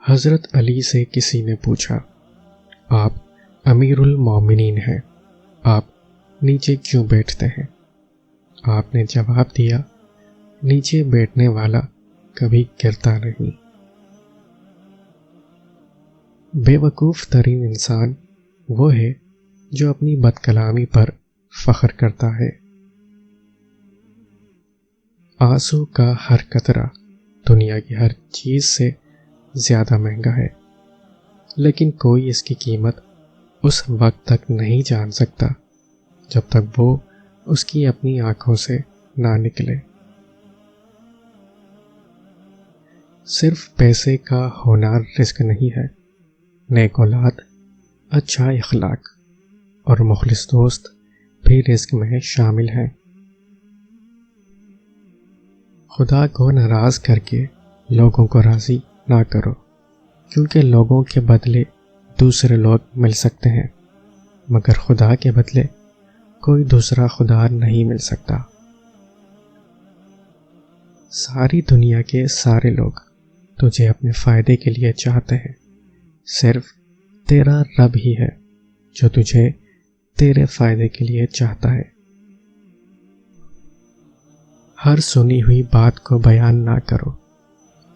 حضرت علی سے کسی نے پوچھا، آپ امیر المومنین ہیں، آپ نیچے کیوں بیٹھتے ہیں؟ آپ نے جواب دیا، نیچے بیٹھنے والا کبھی گرتا نہیں۔ بے وقوف ترین انسان وہ ہے جو اپنی بد کلامی پر فخر کرتا ہے۔ آنسو کا ہر قطرہ دنیا کی ہر چیز سے زیادہ مہنگا ہے، لیکن کوئی اس کی قیمت اس وقت تک نہیں جان سکتا جب تک وہ اس کی اپنی آنکھوں سے نہ نکلے۔ صرف پیسے کا ہونا رزق نہیں ہے، نیک اولاد، اچھا اخلاق اور مخلص دوست بھی رزق میں شامل ہیں۔ خدا کو ناراض کر کے لوگوں کو راضی نہ کرو، کیونکہ لوگوں کے بدلے دوسرے لوگ مل سکتے ہیں، مگر خدا کے بدلے کوئی دوسرا خدا نہیں مل سکتا۔ ساری دنیا کے سارے لوگ تجھے اپنے فائدے کے لیے چاہتے ہیں، صرف تیرا رب ہی ہے جو تجھے تیرے فائدے کے لیے چاہتا ہے۔ ہر سنی ہوئی بات کو بیان نہ کرو،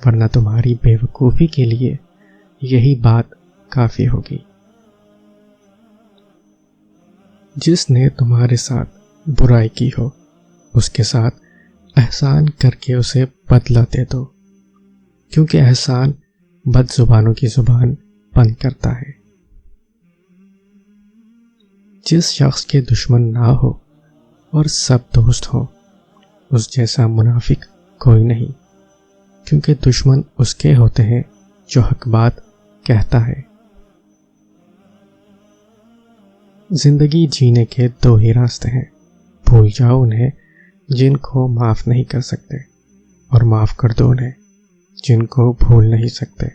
ورنہ تمہاری بے وقوفی کے لیے یہی بات کافی ہوگی۔ جس نے تمہارے ساتھ برائی کی ہو، اس کے ساتھ احسان کر کے اسے بدلہ دے دو، کیونکہ احسان بد زبانوں کی زبان بند کرتا ہے۔ جس شخص کے دشمن نہ ہو اور سب دوست ہو، اس جیسا منافق کوئی نہیں، کیونکہ دشمن اس کے ہوتے ہیں جو حق بات کہتا ہے۔ زندگی جینے کے دو ہی راستے ہیں، بھول جاؤ انہیں جن کو معاف نہیں کر سکتے، اور معاف کر دو انہیں جن کو بھول نہیں سکتے۔